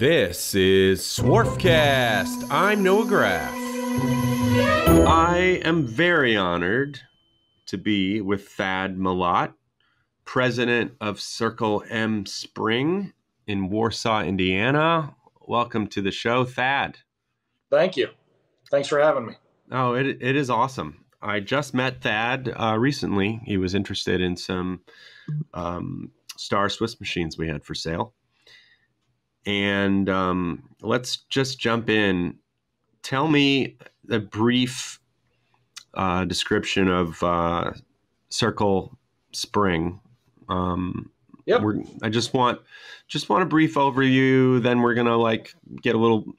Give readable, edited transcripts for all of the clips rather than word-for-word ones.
This is Swarfcast. I'm Noah Graff. I am very honored to be with Thadd Mellott, president of Circle M Spring in Warsaw, Indiana. Welcome to the show, Thadd. Thank you. Thanks for having me. Oh, it is awesome. I just met Thadd recently. He was interested in some Star Swiss machines we had for sale. And let's just jump in. Tell me a brief description of Circle Spring. Yep. I just want a brief overview. Then we're gonna get a little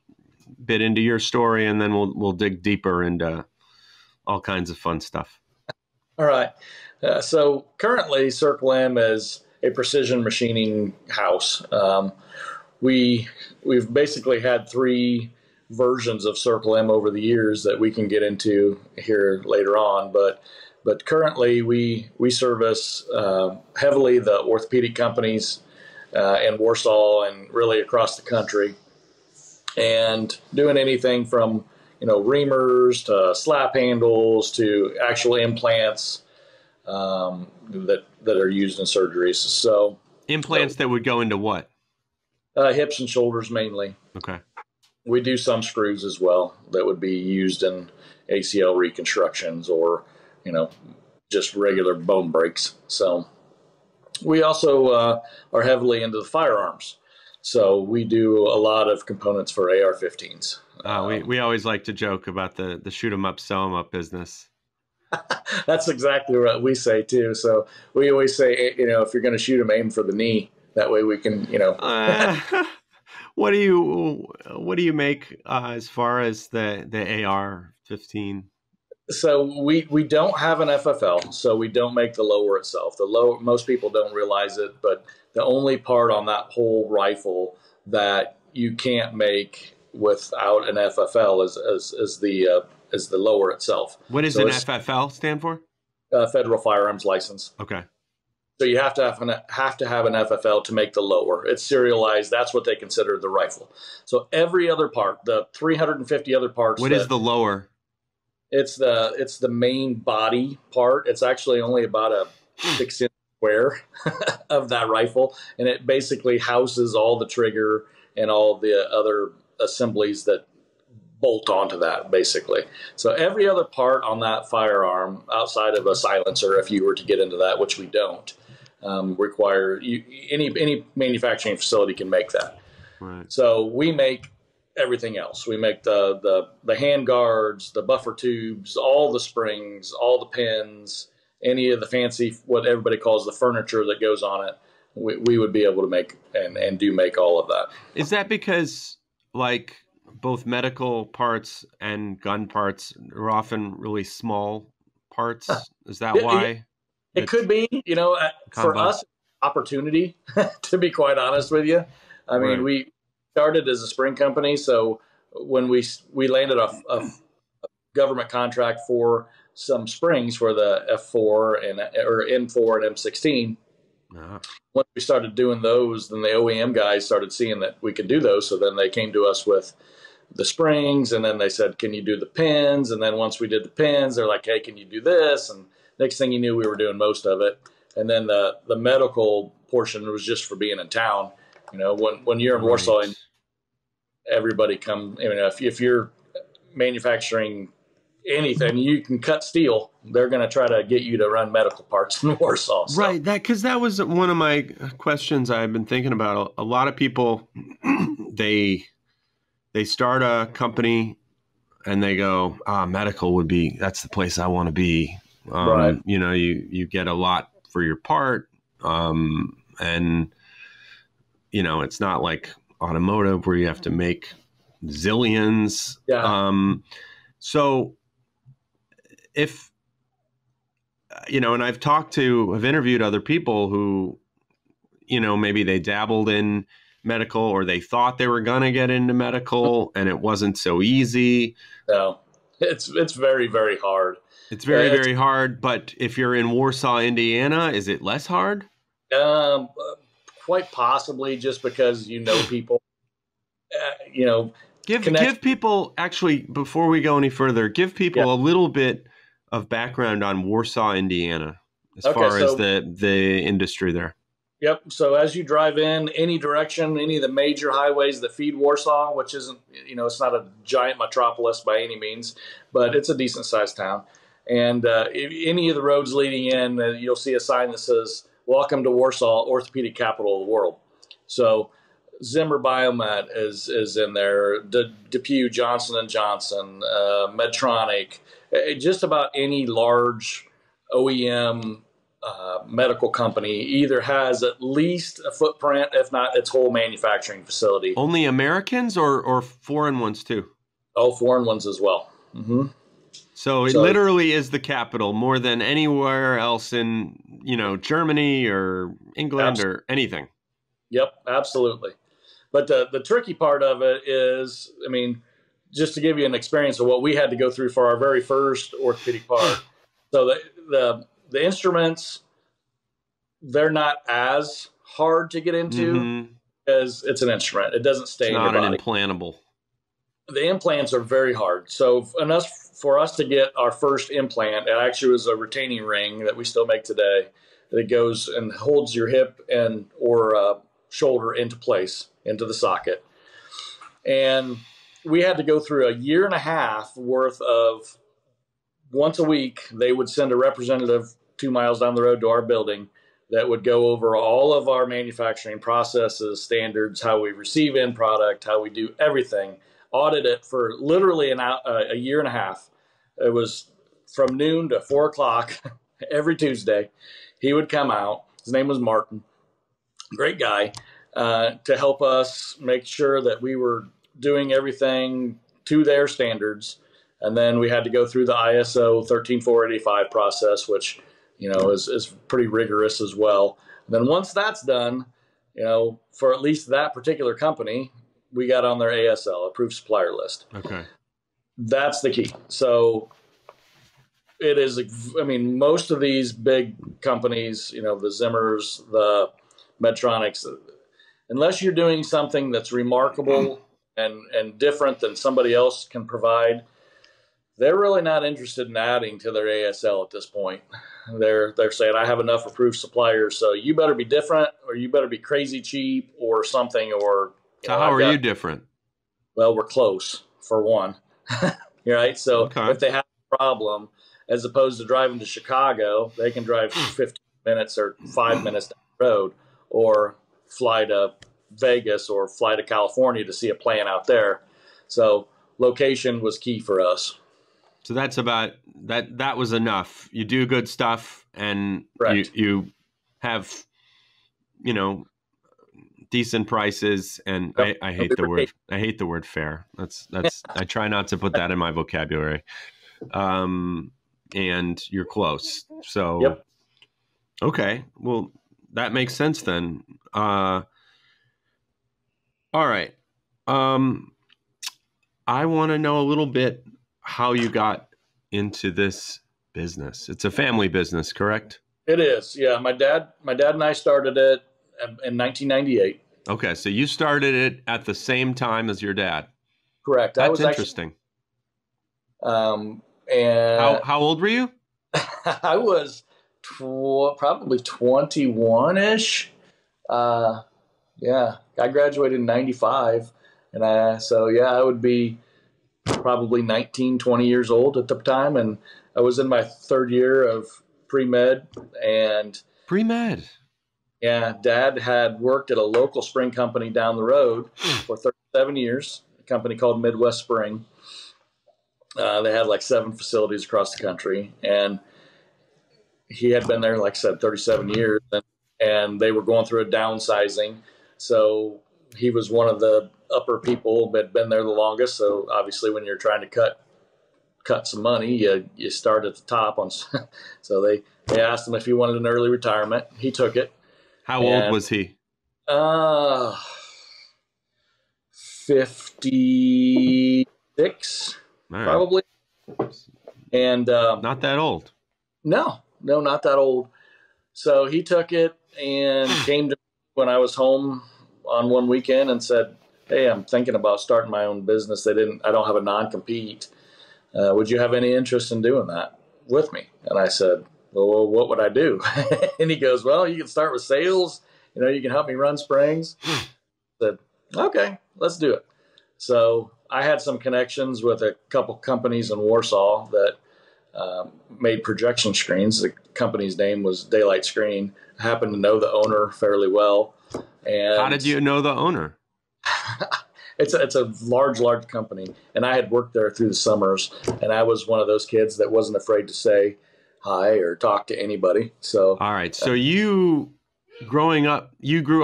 bit into your story, and then we'll dig deeper into all kinds of fun stuff. All right. So currently, Circle M is a precision machining house. We've basically had three versions of Circle M over the years that we can get into here later on, but currently we service heavily the orthopedic companies in Warsaw and really across the country, and doing anything from reamers to slap handles to actual implants that are used in surgeries. So implants that would go into what? Hips and shoulders mainly. Okay. We do some screws as well that would be used in ACL reconstructions or, just regular bone breaks. So we also are heavily into the firearms. So we do a lot of components for AR-15s. We always like to joke about the shoot 'em up, sew 'em up business. That's exactly what we say too. So we always say, if you're going to shoot them, aim for the knee. That way we can, What do you make as far as the AR-15? So we don't have an FFL, so we don't make the lower itself. Most people don't realize it, but the only part on that whole rifle that you can't make without an FFL is the lower itself. What does an FFL stand for? Federal Firearms License. Okay. So you have to have an FFL to make the lower. It's serialized. That's what they consider the rifle. So every other part, the 350 other parts. What is the lower? It's the main body part. It's actually only about a 6-inch square of that rifle, and it basically houses all the trigger and all the other assemblies that bolt onto that, basically. So every other part on that firearm, outside of a silencer, if you were to get into that, which we don't, require any manufacturing facility can make that. Right. So we make everything else. We make the hand guards, the buffer tubes, all the springs, all the pins, any of the fancy, what everybody calls the furniture that goes on it. We would be able to make and do make all of that. Is that because both medical parts and gun parts are often really small parts? Is that why? It could be, for us, opportunity, to be quite honest with you. I mean, Right. We started as a spring company, so when we landed a government contract for some springs for the F4 or M4 and M16, when we started doing those, then the OEM guys started seeing that we could do those, so then they came to us with the springs, and then they said, can you do the pins? And then once we did the pins, they're like, hey, can you do this? And next thing you knew, we were doing most of it. And then the medical portion was just for being in town. When you're in Warsaw, and everybody comes, if you're manufacturing anything, you can cut steel, they're going to try to get you to run medical parts in Warsaw. So. Right. Because that was one of my questions I've been thinking about. A lot of people, they start a company and they go, medical that's the place I want to be. Right. You get a lot for your part. And, it's not like automotive where you have to make zillions. Yeah. So if, and I've interviewed other people who, maybe they dabbled in medical or they thought they were going to get into medical and it wasn't so easy. No, it's very, very hard. It's very, very hard. But if you're in Warsaw, Indiana, is it less hard? Quite possibly, just because people Give people, actually, before we go any further, give people a little bit of background on Warsaw, Indiana, as far as the industry there. Yep. So as you drive in any direction, any of the major highways that feed Warsaw, which isn't, it's not a giant metropolis by any means, but it's a decent sized town. And any of the roads leading in, you'll see a sign that says, "Welcome to Warsaw, orthopedic capital of the world." So Zimmer Biomet is in there, DePuy, Johnson & Johnson, Medtronic, just about any large OEM medical company either has at least a footprint, if not its whole manufacturing facility. Only Americans or foreign ones too? Oh, foreign ones as well. Mm-hmm. So it literally is the capital more than anywhere else in, Germany or England or anything. Yep, absolutely. But the tricky part of it is, just to give you an experience of what we had to go through for our very first orthopedic part. So the instruments, they're not as hard to get into as it's an instrument. It doesn't stay in your body. It's not an implantable. The implants are very hard. So for us to get our first implant, it actually was a retaining ring that we still make today that goes and holds your hip or shoulder into place, into the socket. And we had to go through a 1.5 years worth of, once a week, they would send a representative 2 miles down the road to our building that would go over all of our manufacturing processes, standards, how we receive end product, how we do everything, audit it for literally a 1.5 years. It was from noon to 4 o'clock every Tuesday. He would come out. His name was Martin. Great guy, to help us make sure that we were doing everything to their standards. And then we had to go through the ISO 13485 process, which, is pretty rigorous as well. And then once that's done, for at least that particular company, we got on their ASL, approved supplier list. Okay. That's the key. So it is, most of these big companies, the Zimmers, the Medtronics, unless you're doing something that's remarkable and different than somebody else can provide, they're really not interested in adding to their ASL at this point. They're saying, I have enough approved suppliers, so you better be different, or you better be crazy cheap or something. Or so how are you different? Well, we're close, for one. Right? So if they have a problem, as opposed to driving to Chicago, they can drive 15 minutes or 5 minutes down the road, or fly to Vegas or fly to California to see a plant out there. So location was key for us. So that's about that. That was enough. You do good stuff, and you have, decent prices. And I hate the word. I hate the word fair. That's. I try not to put that in my vocabulary. And you're close. So, okay. Well, that makes sense then. All right. I want to know a little bit how you got into this business. It's a family business, correct? It is. Yeah. My dad and I started it in 1998. Okay. So you started it at the same time as your dad. Correct. That's interesting. And how old were you? I was probably 21-ish. Yeah. I graduated in 95. And I would be probably 19, 20 years old at the time. And I was in my third year of pre-med. Pre-med? Yeah. Dad had worked at a local spring company down the road for 37 years, a company called Midwest Spring. They had like 7 facilities across the country. And he had been there, like I said, 37 years. And they were going through a downsizing. So he was one of the upper people that had been there the longest. So obviously when you're trying to cut some money, you start at the top. So they asked him if he wanted an early retirement. He took it. How old was he? 56, probably. And not that old. No, not that old. So he took it and came to me when I was home on one weekend and said, hey, I'm thinking about starting my own business. I don't have a non-compete. Would you have any interest in doing that with me? And I said, well, what would I do? And he goes, well, you can start with sales. You can help me run springs. I said, okay, let's do it. So I had some connections with a couple companies in Warsaw that made projection screens. The company's name was Daylight Screen. I happened to know the owner fairly well. And how did you know the owner? It's a large company, and I had worked there through the summers, and I was one of those kids that wasn't afraid to say hi or talk to anybody. So, all right. So you grew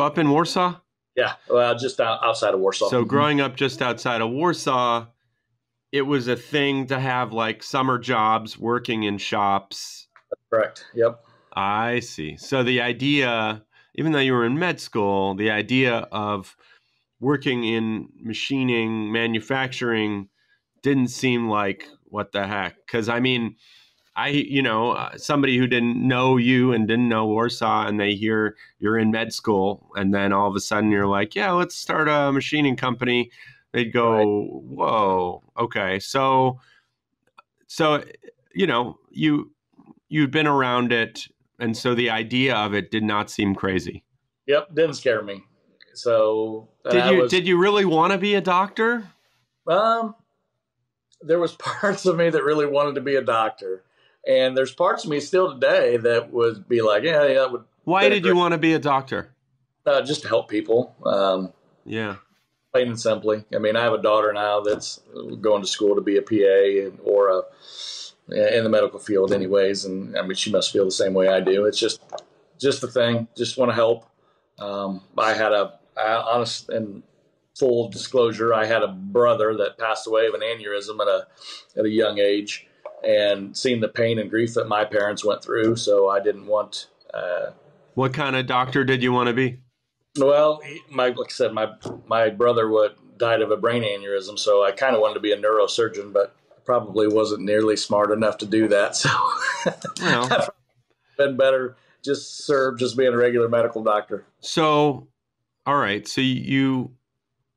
up in Warsaw? Yeah, well, just outside of Warsaw. So growing up just outside of Warsaw, it was a thing to have like summer jobs working in shops. That's correct. Yep. I see. So the idea, even though you were in med school, the idea of working in machining, manufacturing didn't seem like what the heck. Because I mean, somebody who didn't know you and didn't know Warsaw, and they hear you're in med school, and then all of a sudden you're like, yeah, let's start a machining company. They'd go, right. Whoa, okay. So you'd been around it, and so the idea of it did not seem crazy. Yep, didn't scare me. So did you really want to be a doctor? There was parts of me that really wanted to be a doctor. And there's parts of me still today that would be like, yeah, that would. Why did you want to be a doctor? Just to help people. Yeah. Plain and simply. I mean, I have a daughter now that's going to school to be a PA or in the medical field anyways. And I mean, she must feel the same way I do. It's just the thing. Just want to help. Honest and full disclosure, I had a brother that passed away of an aneurysm at a young age. And seeing the pain and grief that my parents went through, so I didn't want. What kind of doctor did you want to be? Well, like I said, my brother died of a brain aneurysm, so I kind of wanted to be a neurosurgeon, but probably wasn't nearly smart enough to do that. So well, I've been better just being a regular medical doctor. So, all right, so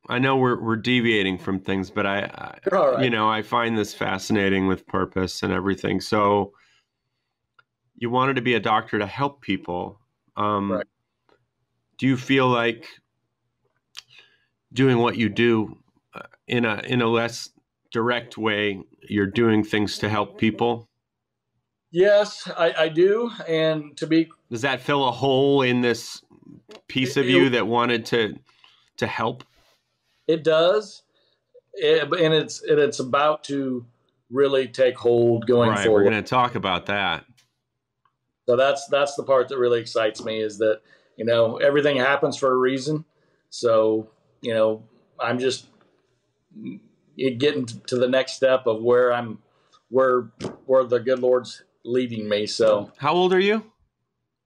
I know we're deviating from things, but I find this fascinating with purpose and everything. So you wanted to be a doctor to help people. Right. Do you feel like doing what you do in a less direct way, you're doing things to help people? Yes, I do. And does that fill a hole in this piece of you that wanted to help? It does, and it's about to really take hold going forward. We're going to talk about that. So that's the part that really excites me, is that everything happens for a reason. So I'm just getting to the next step of where the good Lord's leading me. So how old are you?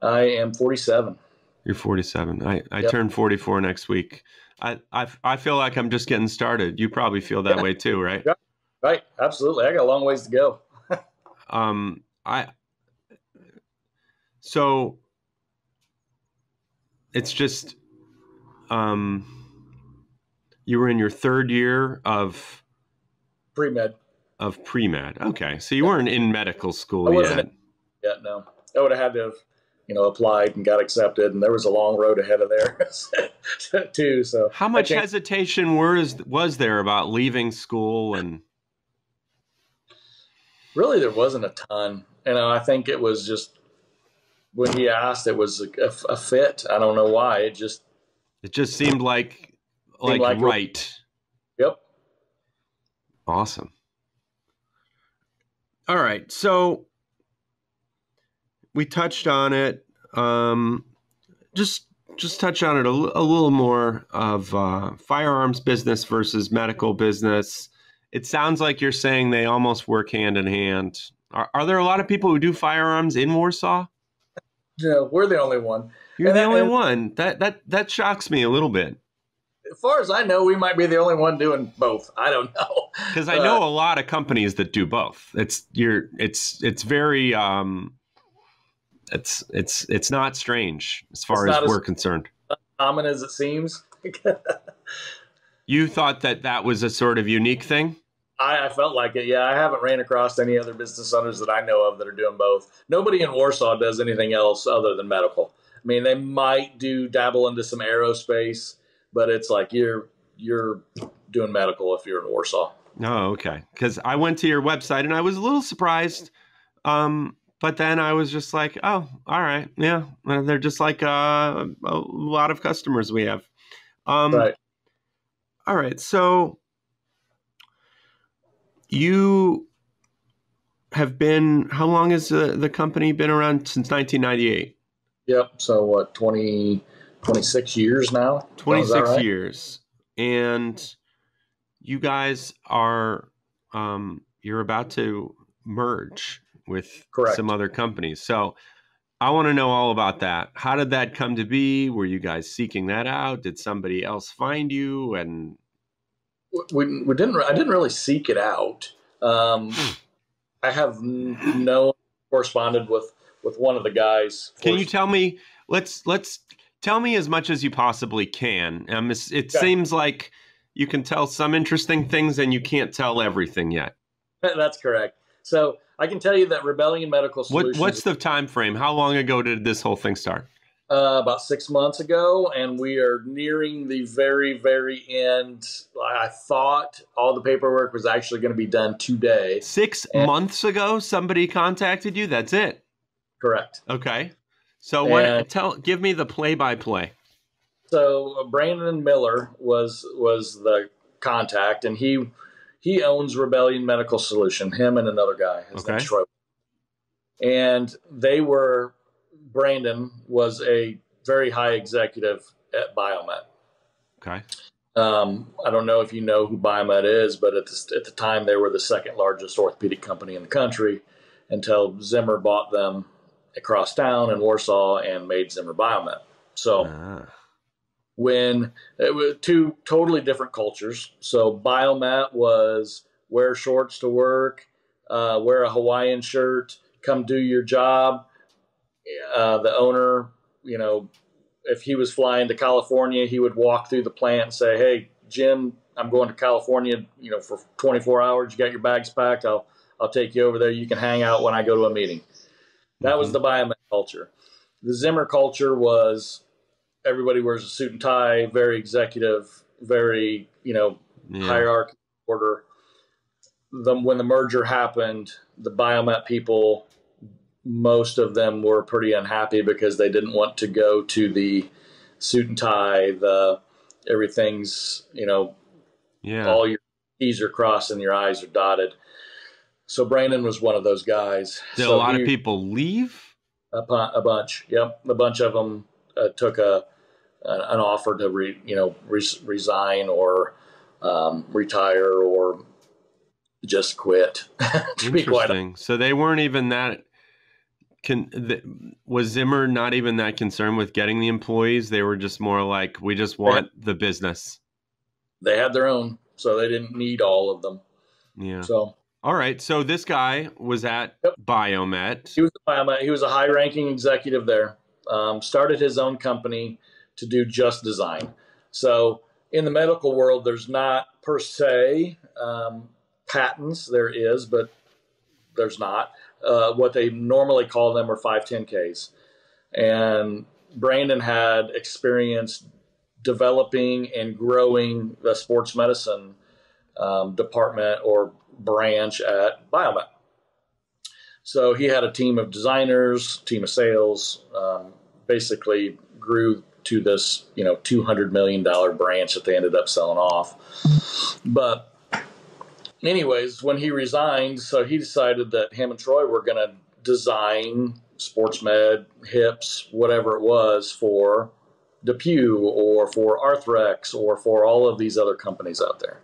I am 47. You're 47. I turn 44 next week. I feel like I'm just getting started. You probably feel that way too, right? Yeah, right. Absolutely. I got a long ways to go. So it's just, you were in your third year of pre-med. Okay. So you weren't in medical school yet. Yeah, no. I would have had to have, applied and got accepted, and there was a long road ahead of there too. So how much hesitation was there about leaving school? And really, there wasn't a ton. I think it was just when he asked, it was a fit. I don't know why. It just seemed like right. Yep. Awesome. All right. So we touched on it. Just touch on it a little more of firearms business versus medical business. It sounds like you're saying they almost work hand in hand. Are there a lot of people who do firearms in Warsaw? No, we're the only one. You're the only one. That shocks me a little bit. As far as I know, we might be the only one doing both. I don't know. Because I know a lot of companies that do both. It's very it's not strange as far as we're concerned. As common as it seems. You thought that that was a sort of unique thing? I felt like it. Yeah, I haven't ran across any other business owners that I know of that are doing both. Nobody in Warsaw does anything else other than medical. I mean, they might dabble into some aerospace, but it's like you're doing medical if you're in Warsaw. Oh, okay. Because I went to your website and I was a little surprised. But then I was just like, oh, all right. Yeah. They're just like a lot of customers we have. Right. All right. So you have been, how long has the company been around? Since 1998? Yep. So what, 26 years now? 26 right? years. And you guys are, you're about to merge with Correct. some other companies. So I want to know all about that. How did that come to be? Were you guys seeking that out? Did somebody else find you? And we didn't. I didn't really seek it out. I have corresponded with one of the guys. Can you tell me? Let's tell me as much as you possibly can. It seems like you can tell some interesting things, and you can't tell everything yet. That's correct. So I can tell you that Rebellion Medical Solutions. What's the time frame? How long ago did this whole thing start? About 6 months ago, and we are nearing the very, very end. I thought all the paperwork was actually going to be done today. 6 months ago, somebody contacted you? That's it? Correct. Okay. So give me the play-by-play. So Brandon Miller was the contact, and he owns Rebellion Medical Solution, him and another guy. His name's Troy. And Brandon was a very high executive at Biomet. Okay. I don't know if you know who Biomet is, but at the time they were the second largest orthopedic company in the country until Zimmer bought them across town in Warsaw and made Zimmer Biomet. So when it was two totally different cultures. So Biomet was wear shorts to work, wear a Hawaiian shirt, come do your job. The owner, if he was flying to California, he would walk through the plant and say, "Hey, Jim, I'm going to California, for 24 hours. You got your bags packed. I'll take you over there. You can hang out when I go to a meeting." That was the Biomet culture. The Zimmer culture was everybody wears a suit and tie, very executive, very, hierarchy order. When the merger happened, the Biomet people, most of them were pretty unhappy because they didn't want to go to the suit and tie, everything's, all your T's are crossed and your I's are dotted. So Brandon was one of those guys. Did a lot of people leave? A bunch. Yep. A bunch of them took an offer to resign or retire or just quit. Interesting. So they weren't even that. Was Zimmer not even that concerned with getting the employees? They were just more like, we just want the business. They had their own, so they didn't need all of them. Yeah. So. All right. So this guy was at Biomet. He was at Biomet. He was a high-ranking executive there. Started his own company to do just design. So in the medical world, there's not per se patents. There is, but there's not. What they normally call them are 510Ks. And Brandon had experience developing and growing the sports medicine department or branch at Biomet. So he had a team of designers, team of sales, basically grew to this, $200 million branch that they ended up selling off. But anyways, when he resigned, so he decided that him and Troy were going to design sports med, hips, whatever it was for DePuy or for Arthrex or for all of these other companies out there.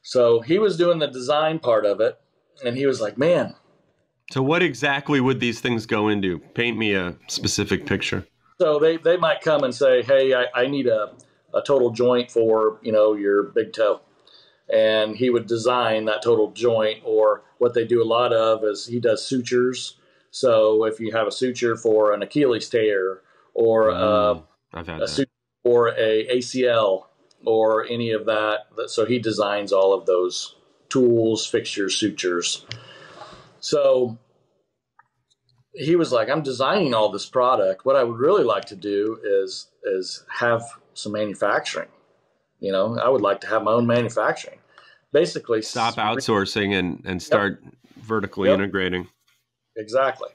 So he was doing the design part of it, and he was like, man. So what exactly would these things go into? Paint me a specific picture. So they might come and say, hey, I need a total joint for, your big toe. And he would design that total joint, or what they do a lot of is he does sutures. So if you have a suture for an Achilles tear or a suture for a ACL, or any of that. So he designs all of those tools, fixtures, sutures. So he was like, I'm designing all this product. What I would really like to do is have some manufacturing. You know, I would like to have my own manufacturing. Basically, stop outsourcing and start vertically integrating. Exactly.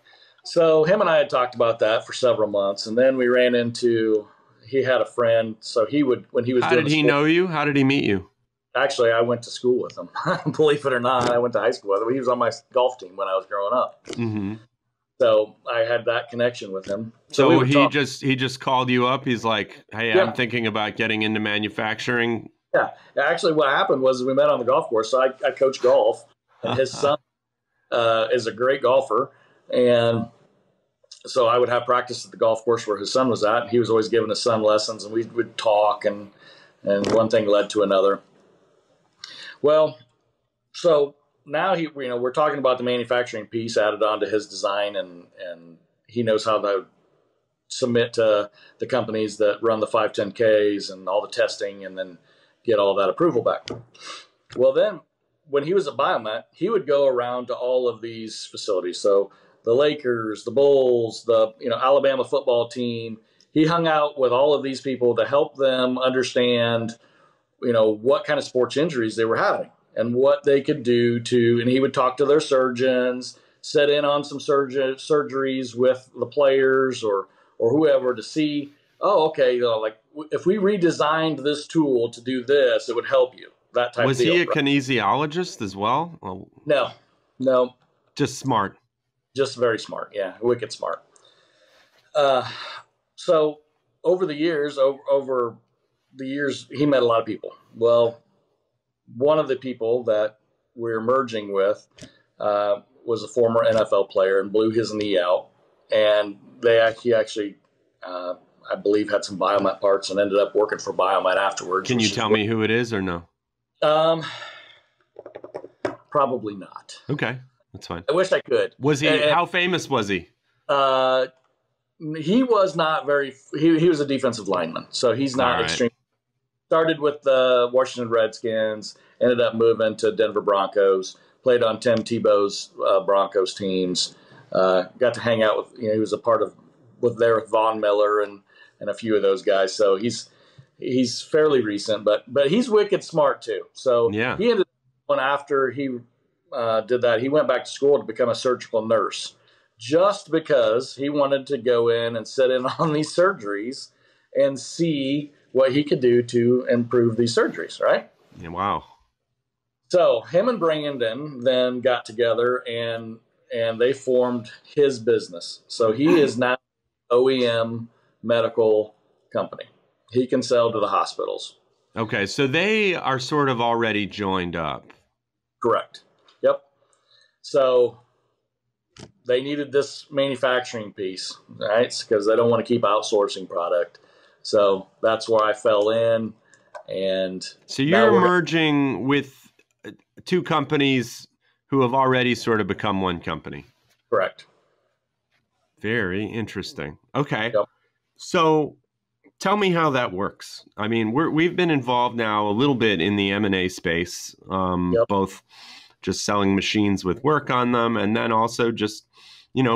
So him and I had talked about that for several months, and then we ran into, he had a friend, so he would, when he was How did he know you? How did he meet you? Actually, I went to school with him. Believe it or not, I went to high school with him. He was on my golf team when I was growing up. Mm-hmm. So I had that connection with him. So he just called you up. He's like, hey, I'm thinking about getting into manufacturing. Yeah. Actually, what happened was we met on the golf course. So I coach golf, and his son is a great golfer. And so I would have practice at the golf course where his son was at. He was always giving his son lessons, and we would talk, and one thing led to another. Well, so now we're talking about the manufacturing piece added on to his design, and he knows how to submit to the companies that run the 510Ks and all the testing, and then get all that approval back. Well, then when he was at Biomet, he would go around to all of these facilities. So the Lakers, the Bulls, the Alabama football team. He hung out with all of these people to help them understand, what kind of sports injuries they were having and what they could do and he would talk to their surgeons, set in on some surgeries with the players or whoever to see, okay, like if we redesigned this tool to do this, it would help you. That type of deal. Was he a kinesiologist as well? No. Just smart. Just very smart. Yeah. Wicked smart. So over the years, he met a lot of people. Well, one of the people that we're merging with was a former NFL player and blew his knee out. And he actually, I believe, had some Biomet parts and ended up working for Biomet afterwards. Can you tell me who it is or no? Probably not. Okay, that's fine. I wish I could. Was he? How famous was he? He was not very. He was a defensive lineman, so he's not extreme. Started with the Washington Redskins, ended up moving to Denver Broncos. Played on Tim Tebow's Broncos teams. Got to hang out with. He was a part of with Von Miller and a few of those guys. So he's fairly recent, but he's wicked smart too. So he ended up after he did that, he went back to school to become a surgical nurse, just because he wanted to go in and sit in on these surgeries and see what he could do to improve these surgeries. Right? Yeah, wow. So him and Brandon then got together and they formed his business. So he is now OEM medical company. He can sell to the hospitals. Okay, so they are sort of already joined up. Correct. Yep. So they needed this manufacturing piece, right? Because they don't want to keep outsourcing product. So that's where I fell in. And so you're merging with two companies who have already sort of become one company. Correct. Very interesting. Okay. Yep. So tell me how that works. I mean, we've been involved now a little bit in the M&A space, both just selling machines with work on them and then also just,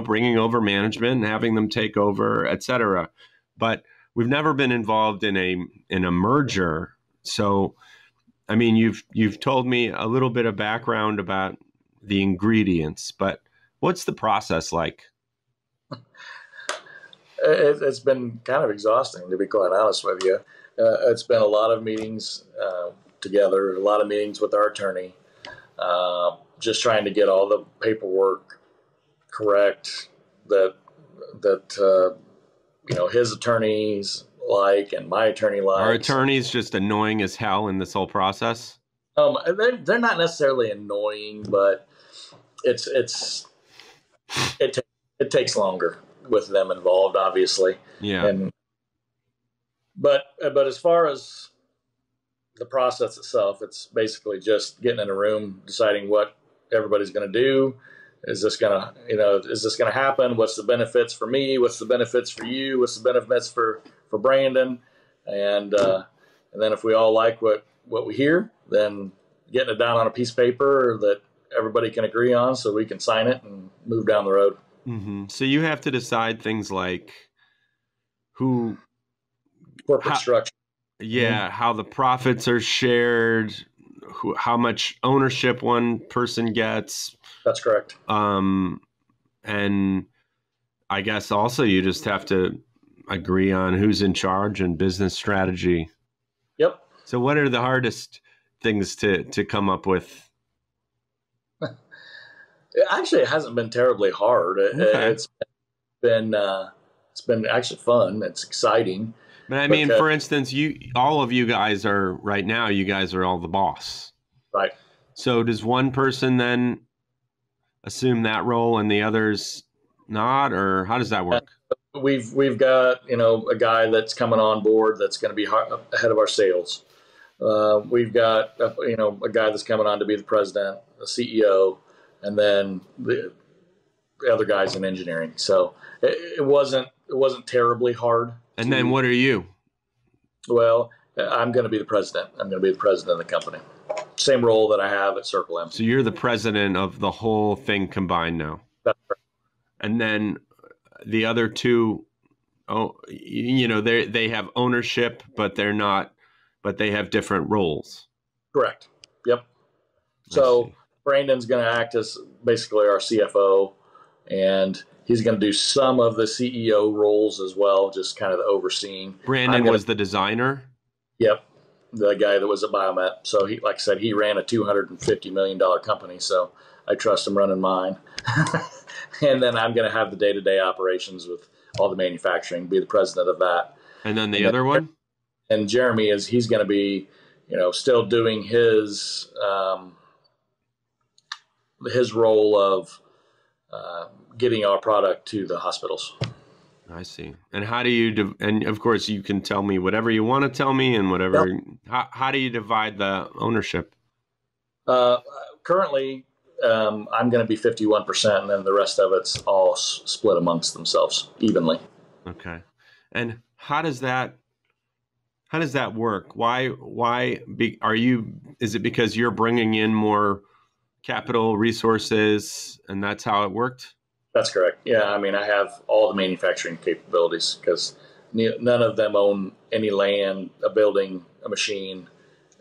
bringing over management and having them take over, et cetera. But we've never been involved in a merger. So, I mean, you've told me a little bit of background about the ingredients, but what's the process like? It's been kind of exhausting, to be quite honest with you. It's been a lot of meetings together, a lot of meetings with our attorney, just trying to get all the paperwork correct that his attorneys like and my attorney likes. Are attorneys just annoying as hell in this whole process? They're not necessarily annoying, but it takes longer with them involved, obviously. Yeah. But as far as the process itself, it's basically just getting in a room, deciding what everybody's going to do. Is this going to happen? What's the benefits for me? What's the benefits for you? What's the benefits for Brandon? And And then if we all like what we hear, then getting it down on a piece of paper that everybody can agree on so we can sign it and move down the road. Mm-hmm. So you have to decide things like corporate structure. Yeah, how the profits are shared, how much ownership one person gets. That's correct. And I guess also you just have to agree on who's in charge and business strategy. Yep. So what are the hardest things to come up with? Actually, it hasn't been terribly hard. Okay. It's been actually fun. It's exciting. But I mean, for instance, all of you guys are right now, you guys are all the boss. Right. So does one person then assume that role and the others not, or how does that work? We've got, a guy that's coming on board that's going to be ahead of our sales. We've got, a guy that's coming on to be the president, the CEO, and then the other guys in engineering. So it wasn't terribly hard. And then what are you? Well, I'm going to be the president. I'm going to be the president of the company. Same role that I have at Circle M. So you're the president of the whole thing combined now. That's right. And then the other two, they have ownership, but they have different roles. Correct. Yep. So Brandon's going to act as basically our CFO, and he's going to do some of the CEO roles as well, just kind of the overseeing. Brandon was the designer? Yep. The guy that was at Biomet. So he, like I said, he ran a $250 million company. So I trust him running mine. And then I'm going to have the day-to-day operations with all the manufacturing, be the president of that. And then the other one? And Jeremy he's going to be, still doing his role of getting our product to the hospitals. I see. And how do you, and of course you can tell me whatever you want to tell me and whatever, yep. How do you divide the ownership? Currently, I'm going to be 51%, and then the rest of it's all split amongst themselves evenly. Okay. And how does that work? Is it because you're bringing in more capital resources and that's how it worked? That's correct. Yeah. I mean, I have all the manufacturing capabilities because none of them own any land, a building, a machine,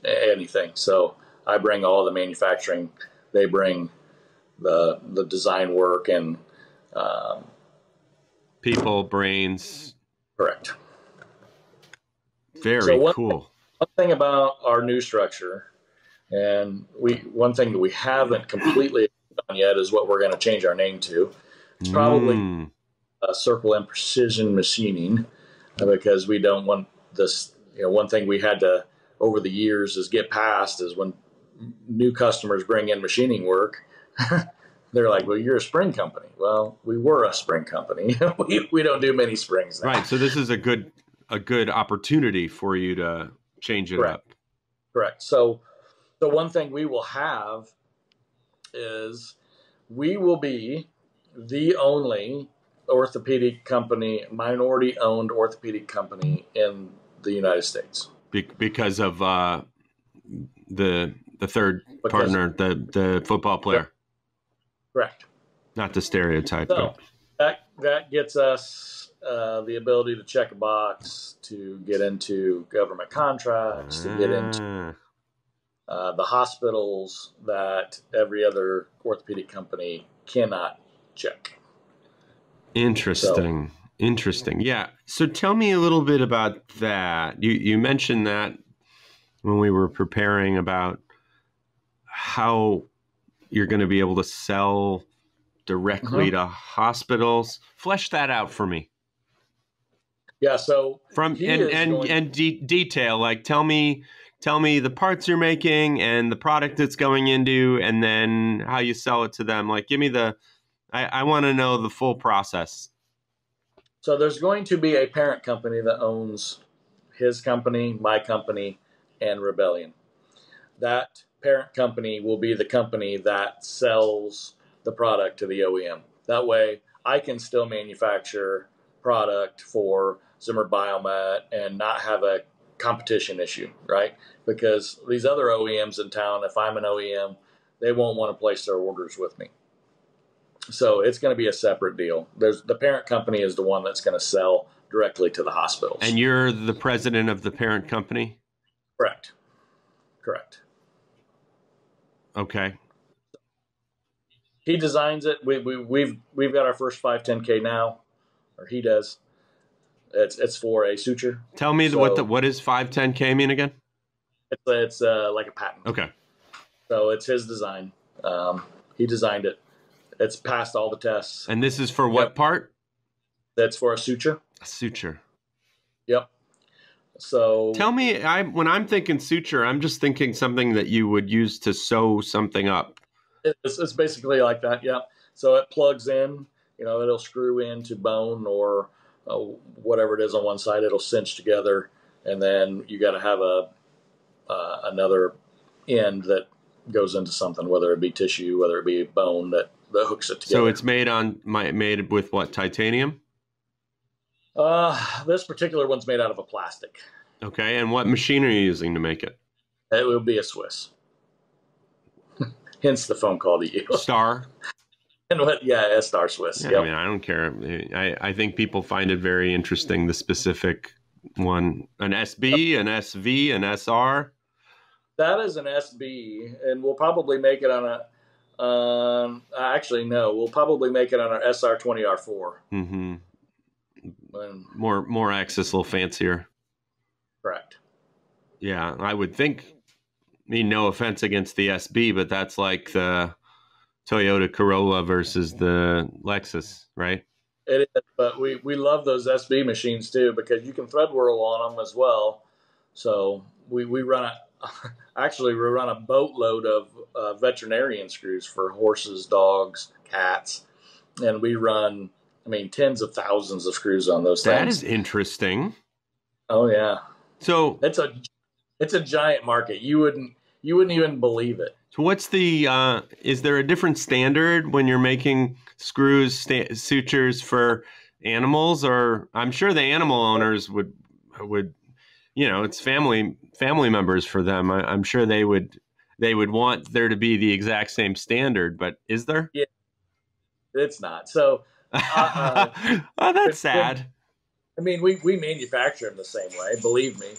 anything. So I bring all the manufacturing. They bring the design work and people, brains. Correct. Very cool. One thing about our new structure, and one thing that we haven't completely done yet is what we're going to change our name to. It's probably Circle M Precision Machining, because we don't want this. One thing we had to over the years is get past is when new customers bring in machining work, they're like, "Well, you're a spring company." Well, we were a spring company. we don't do many springs now. Right. So this is a good opportunity for you to change it up. Correct. So the one thing we will have is we will be the only orthopedic company, minority-owned orthopedic company in the United States. Because of the third partner, the football player. Correct. Not the stereotype. So that gets us the ability to check a box, to get into government contracts, to get into the hospitals that every other orthopedic company cannot check. Interesting. Yeah. So tell me a little bit about that. You mentioned that when we were preparing about how you're going to be able to sell directly to hospitals. Flesh that out for me. Yeah. So detail, like tell me the parts you're making and the product it's going into, and then how you sell it to them. Like, give me I want to know the full process. So there's going to be a parent company that owns his company, my company, and Rebellion. That parent company will be the company that sells the product to the OEM. That way I can still manufacture product for Zimmer Biomet and not have a competition issue, right? Because these other OEMs in town, if I'm an OEM, they won't want to place their orders with me. So it's going to be a separate deal. The parent company is the one that's going to sell directly to the hospitals. And you're the president of the parent company? Correct. Correct. Okay. He designs it. We've got our first 510K now, or he does. It's for a suture. Tell me what is 510K mean again? It's like a patent. Okay. So it's his design. He designed it. It's passed all the tests. And this is for what part? That's for a suture. A suture. Yep. So tell me, when I'm thinking suture, I'm just thinking something that you would use to sew something up. It's basically like that, yeah. So it plugs in, it'll screw into bone or whatever it is on one side. It'll cinch together, and then you got to have another end that goes into something, whether it be tissue, whether it be bone that hooks it together. So it's made with what, titanium? This particular one's made out of a plastic. Okay, and what machine are you using to make it? It will be a Swiss. Hence the phone call to you. Star? A Star Swiss. Yeah, yep. I mean, I don't care. I think people find it very interesting, the specific one. An SB, an SV, an SR? That is an SB, and we'll probably make it on we'll probably make it on our SR20R4. Mm-hmm. More access, a little fancier. Correct. Yeah, I would think. I mean, no offense against the SB, but that's like the Toyota Corolla versus the Lexus, right? It is, but we love those SB machines too because you can thread whirl on them as well. So we run a boatload of veterinarian screws for horses, dogs, cats, and we run, tens of thousands of screws on those things. That is interesting. Oh yeah. So it's a giant market. You wouldn't even believe it. So what's is there a different standard when you're making screws, sutures for animals? Or I'm sure the animal owners would, it's family members for them. I'm sure they would want there to be the exact same standard, but is there? Yeah, it's not. So, oh, that's sad. We manufacture them the same way, believe me,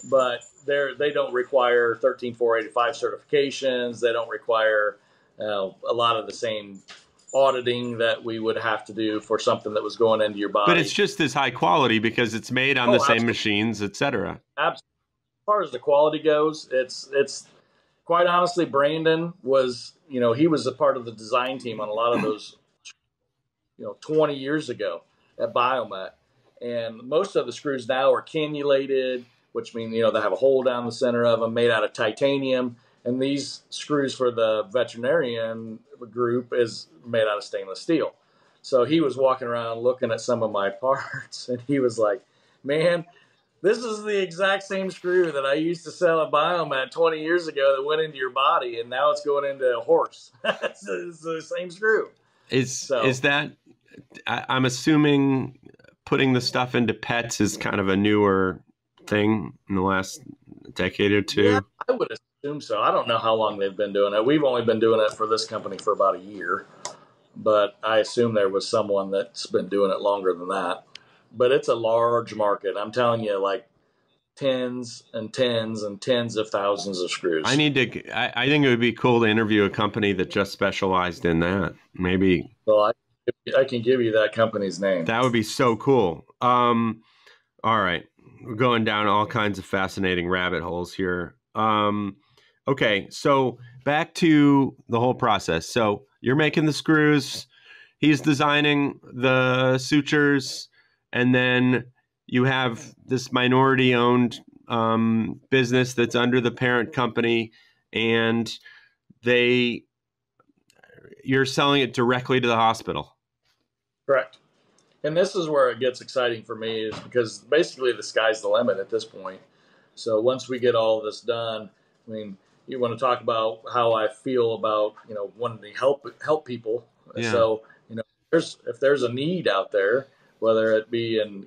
but they don't require 13485 certifications. They don't require a lot of the same auditing that we would have to do for something that was going into your body. But it's just as high quality because it's made on the same machines, etc. Absolutely. As far as the quality goes, it's quite honestly, Brandon was, he was a part of the design team on a lot of those, 20 years ago at Biomet. And most of the screws now are cannulated, which means, they have a hole down the center of them made out of titanium. And these screws for the veterinarian group is made out of stainless steel. So he was walking around looking at some of my parts, and he was like, man, this is the exact same screw that I used to sell at Biomet 20 years ago that went into your body, and now it's going into a horse. It's the same screw. Is that, I'm assuming putting the stuff into pets is kind of a newer thing in the last decade or two? Yeah, I would assume so. I don't know how long they've been doing it. We've only been doing it for this company for about a year, but I assume there was someone that's been doing it longer than that. But it's a large market. I'm telling you, like tens and tens and tens of thousands of screws. I think it would be cool to interview a company that just specialized in that. Maybe. Well, I can give you that company's name. That would be so cool. All right. We're going down all kinds of fascinating rabbit holes here. Okay. So back to the whole process. So you're making the screws. He's designing the sutures. And then you have this minority-owned business that's under the parent company, and you're selling it directly to the hospital. Correct. And this is where it gets exciting for me, is because basically the sky's the limit at this point. So once we get all of this done, you want to talk about how I feel about, wanting to help people. Yeah. So, if there's a need out there, whether it be in,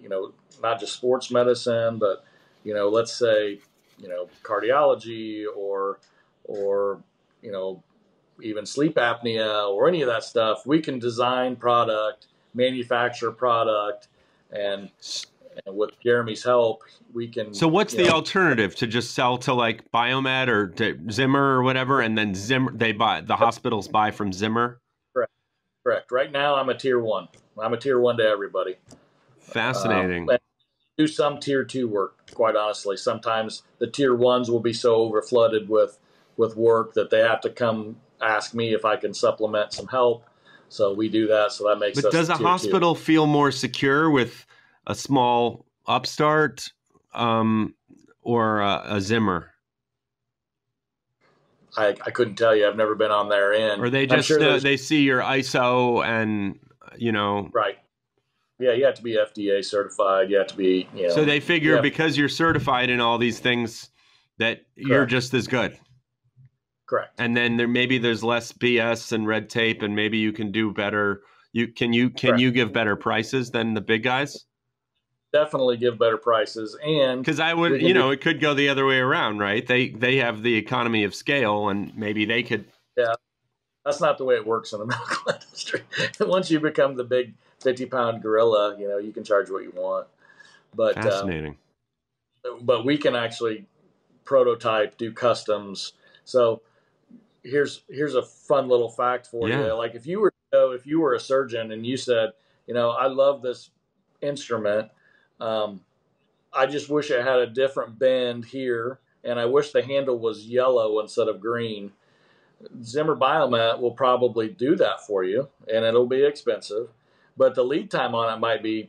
not just sports medicine, but, let's say, cardiology or, even sleep apnea or any of that stuff, we can design product, manufacture product, and with Jeremy's help, we can. So what's the alternative to just sell to like Biomet or to Zimmer or whatever, and then the hospitals buy from Zimmer? Correct. Right now, I'm a tier 1. I'm a tier 1 to everybody. Fascinating. Do some tier 2 work, quite honestly. Sometimes the tier 1s will be so overflooded with work that they have to come ask me if I can supplement some help. So we do that. So that makes us. But does a hospital feel more secure with a small upstart or a Zimmer? I couldn't tell you. I've never been on their end. Or they just they see your ISO and Right. Yeah, you have to be FDA certified. You have to be. So they figure because you're certified in all these things that you're just as good. Correct. And then there's less BS and red tape, and maybe you can do better. Can you give better prices than the big guys? Definitely give better prices, and because I would, it could go the other way around, right? They have the economy of scale, and maybe they could. Yeah, that's not the way it works in the medical industry. Once you become the big 50-pound gorilla, you can charge what you want. But fascinating. But we can actually prototype, do customs. So here's a fun little fact for you. Like if you were a surgeon and you said, I love this instrument. I just wish it had a different bend here, and I wish the handle was yellow instead of green. Zimmer Biomet will probably do that for you, and it'll be expensive, but the lead time on it might be,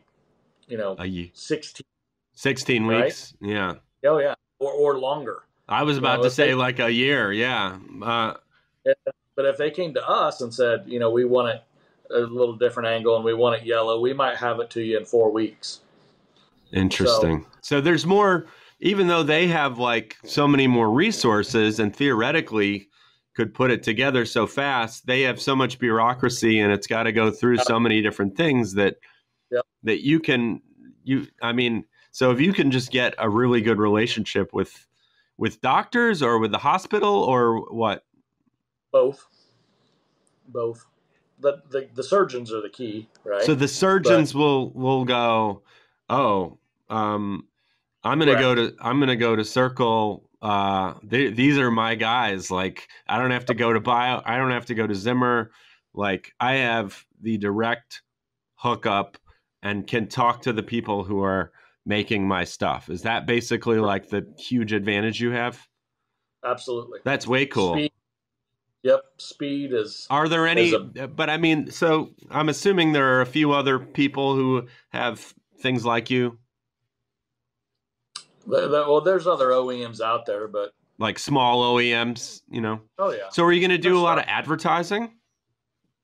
16 weeks. Right? Yeah. Oh yeah. Or longer. I was about to say like a year. Yeah. But if they came to us and said, we want it a little different angle and we want it yellow, we might have it to you in 4 weeks. Interesting. So there's more, even though they have like so many more resources and theoretically could put it together so fast, they have so much bureaucracy and it's got to go through so many different things that so if you can just get a really good relationship with doctors or with the hospital or what? Both. The surgeons are the key, right? So the surgeons will go, I'm gonna go to Circle. These are my guys. Like I don't have to go to I don't have to go to Zimmer. Like I have the direct hookup and can talk to the people who are making my stuff. Is that basically like the huge advantage you have? Absolutely. That's way cool. Speed. Yep. Speed is. Are there any, but I mean, so I'm assuming there are a few other people who have things like you. Well, there's other OEMs out there, but like small OEMs, Oh yeah. So are you going to do a lot of advertising?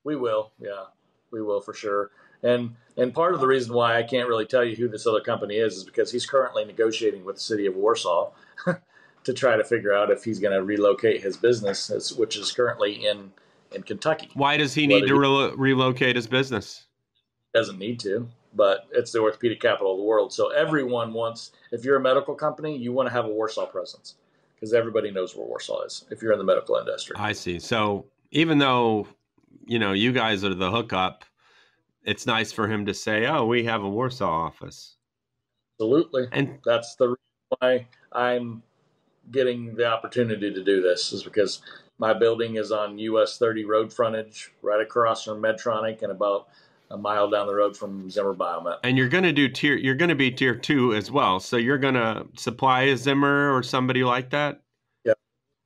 We will. Yeah, we will for sure. And part of the reason why I can't really tell you who this other company is because he's currently negotiating with the city of Warsaw to try to figure out if he's going to relocate his business, which is currently in Kentucky. Why does he need to relocate his business? Doesn't need to, but it's the orthopedic capital of the world. So everyone wants, if you're a medical company, you want to have a Warsaw presence because everybody knows where Warsaw is if you're in the medical industry. I see. So even though, you guys are the hookup, it's nice for him to say, oh, we have a Warsaw office. Absolutely. And that's the reason why I'm getting the opportunity to do this is because my building is on US 30 road frontage right across from Medtronic and about a mile down the road from Zimmer Biomet. And you're going to be tier 2 as well. So you're going to supply a Zimmer or somebody like that? Yeah.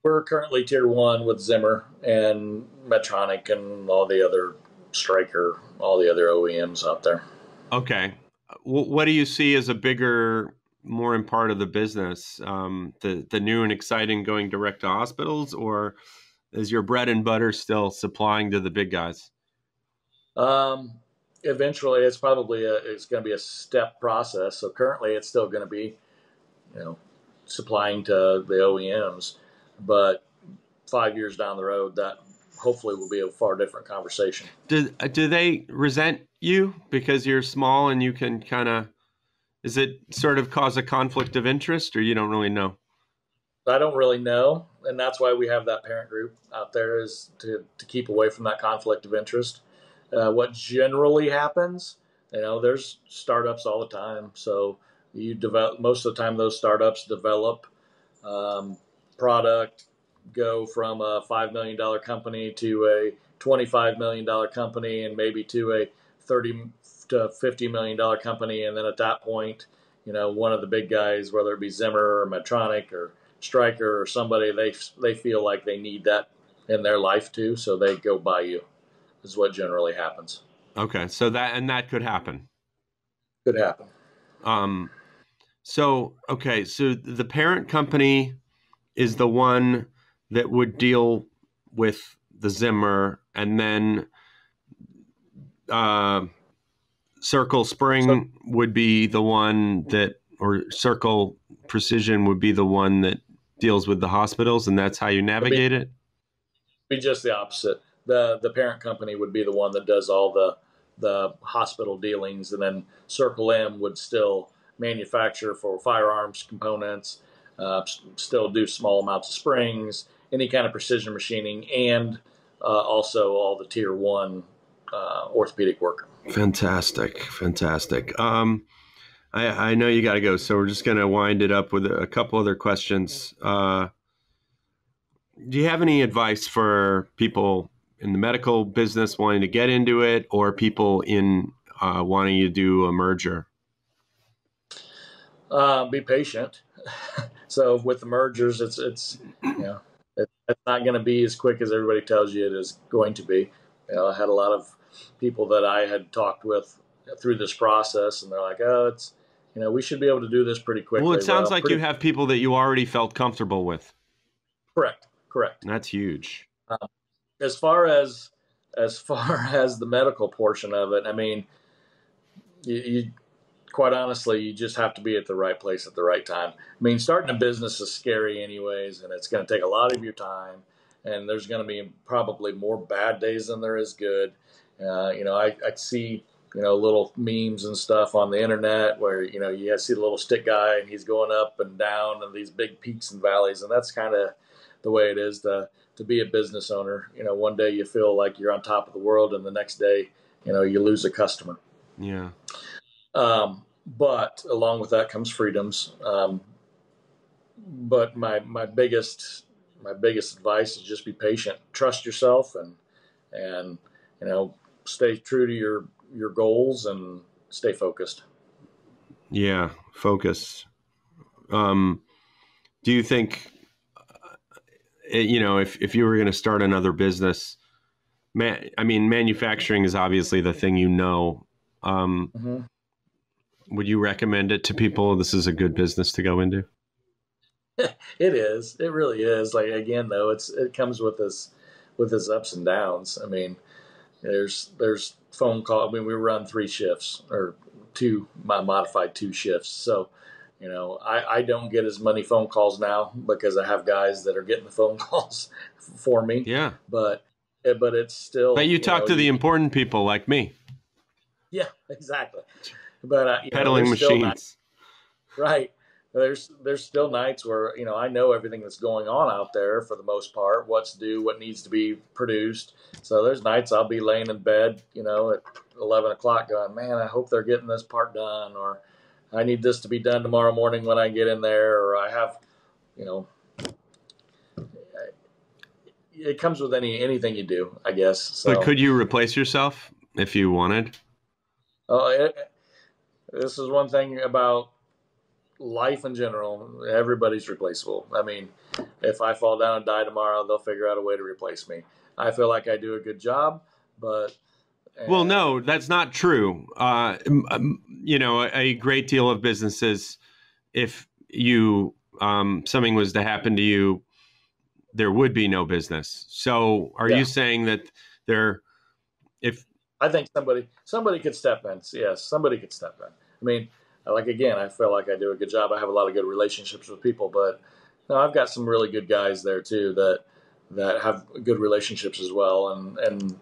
We're currently tier 1 with Zimmer and Medtronic and all the other Stryker, all the other OEMs out there. Okay. What do you see as a bigger, more important part of the business? The new and exciting going direct to hospitals, or is your bread and butter still supplying to the big guys? Eventually, it's probably it's going to be a step process. So currently, it's still going to be, supplying to the OEMs, but 5 years down the road, that hopefully will be a far different conversation. Do they resent you because you're small and you can kind of Is it sort of cause a conflict of interest, or you don't really know? I don't really know, and that's why we have that parent group out there, is to keep away from that conflict of interest. What generally happens, there's startups all the time. So you develop, most of the time those startups develop product, go from a $5 million company to a $25 million company, and maybe to a $30 to $50 million company. And then at that point, one of the big guys, whether it be Zimmer or Medtronic or Stryker or somebody, they feel like they need that in their life too, so they go buy you. Is what generally happens. Okay, so that could happen. Could happen. So the parent company is the one that would deal with the Zimmer, and then Circle Spring would be the one that, or Circle Precision would be the one that deals with the hospitals, and that's how you navigate it? Be just the opposite. The parent company would be the one that does all the hospital dealings, and then Circle M would still manufacture for firearms components, still do small amounts of springs, any kind of precision machining, and also all the tier 1 orthopedic work. Fantastic. I know you got to go, so we're just going to wind it up with a couple other questions. Do you have any advice for people in the medical business wanting to get into it, or people in wanting to do a merger? Be patient. So with the mergers, it's not going to be as quick as everybody tells you it is going to be. I had a lot of people that I had talked with through this process, and they're like, "Oh, it's we should be able to do this pretty quickly." Well, it sounds like you have people that you already felt comfortable with. Correct. That's huge. As far as the medical portion of it, I mean, you quite honestly, you just have to be at the right place at the right time. I mean, starting a business is scary anyways, and it's going to take a lot of your time, and there's going to be probably more bad days than there is good. I see, little memes and stuff on the internet where, you see the little stick guy and he's going up and down and these big peaks and valleys. And that's kind of the way it is to be a business owner. One day you feel like you're on top of the world, and the next day, you lose a customer. Yeah. But along with that comes freedoms. But my biggest advice is just be patient, trust yourself, and stay true to your goals and stay focused. Yeah, focus. Do you think, if you were going to start another business, manufacturing is obviously the thing, would you recommend it to people? This is a good business to go into? It is. It really is. Like, again, though, it comes with its ups and downs. I mean, there's phone call. I mean, we run 3 shifts, or modified 2 shifts. So, I don't get as many phone calls now because I have guys that are getting the phone calls for me. Yeah. But it's still. But you talk to the important people like me. Yeah, exactly. But peddling machines. Right. There's still nights where, I know everything that's going on out there for the most part, what's due, what needs to be produced. So there's nights I'll be laying in bed, at 11 o'clock going, man, I hope they're getting this part done, or I need this to be done tomorrow morning when I get in there, or I have, it comes with anything you do, I guess. So, but could you replace yourself if you wanted? This is one thing about life in general. Everybody's replaceable. I mean, if I fall down and die tomorrow, they'll figure out a way to replace me. I feel like I do a good job, but... Well, no, that's not true. A great deal of businesses, if something was to happen to you, there would be no business. So are you saying that I think somebody could step in. Yes, somebody could step in. I mean, again, I feel like I do a good job. I have a lot of good relationships with people, but I've got some really good guys there too that have good relationships as well, and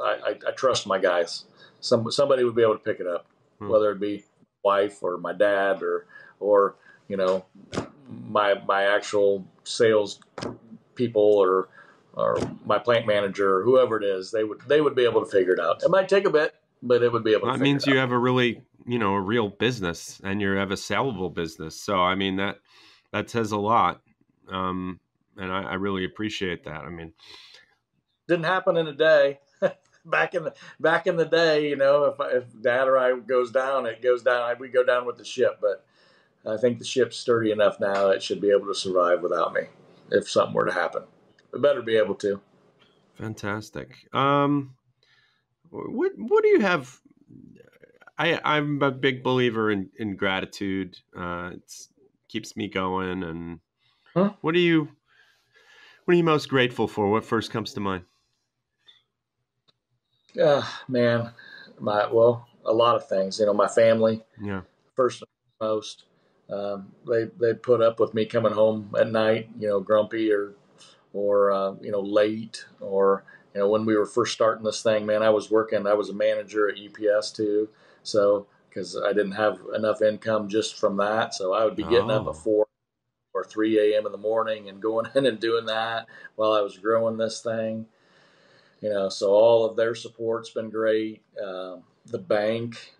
I trust my guys. Somebody would be able to pick it up, whether it be wife or my dad or you know, my actual sales people or my plant manager or whoever it is, they would be able to figure it out. It might take a bit, but it would be able to That figure means it you out. have a really, a real business, and you have a sellable business. So, I mean, that says a lot. And I really appreciate that. I mean, Didn't happen in a day. back in the day, if Dad or I goes down, it goes down. We go down with the ship, but I think the ship's sturdy enough now; it should be able to survive without me if something were to happen. It better be able to. fantastic. What do you have? I'm a big believer in gratitude. It keeps me going. And Huh? what are you most grateful for? What first comes to mind? Man, a lot of things. My family, Yeah. first and foremost. They put up with me coming home at night, grumpy or late, or when we were first starting this thing, man, I was a manager at UPS too, so because I didn't have enough income just from that, so I would be getting up at Oh, 4 or 3 a.m. in the morning and going in and doing that while I was growing this thing. So all of their support's been great. The bank,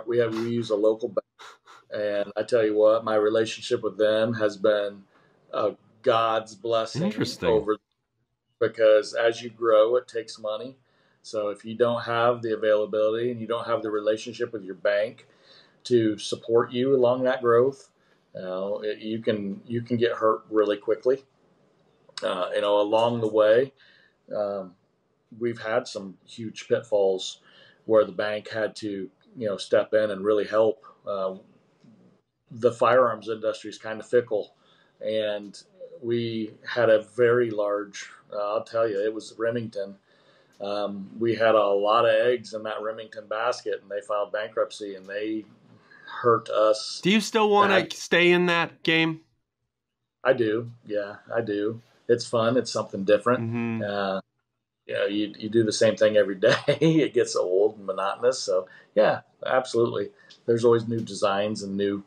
we use a local bank, and I tell you what, my relationship with them has been God's blessing interesting. over, because as you grow, it takes money. So if you don't have the availability and you don't have the relationship with your bank to support you along that growth, you can get hurt really quickly. Along the way, um, we've had some huge pitfalls where the bank had to step in and really help. The firearms industry is kind of fickle, and we had a very large. I'll tell you, it was Remington. We had a lot of eggs in that Remington basket, and they filed bankruptcy, and they hurt us Do you still want bad. to stay in that game? I do, yeah, I do. It's fun. It's something different. Mm-hmm. You do the same thing every day. It gets old and monotonous. So yeah, absolutely. There's always new designs and new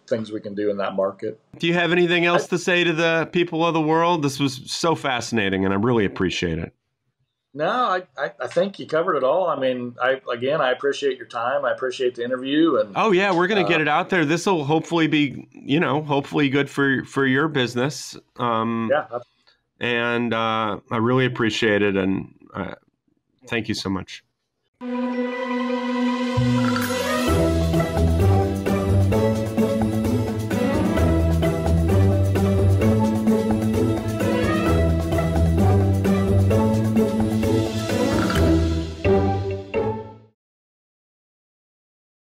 things we can do in that market. Do you have anything I, else to say to the people of the world? This was so fascinating, and I really appreciate it. no, I think you covered it all. I mean, I appreciate your time. I appreciate the interview, and Oh yeah, we're gonna uh, get it out there. This will hopefully be, hopefully good for your business. yeah, And I really appreciate it, and thank you so much.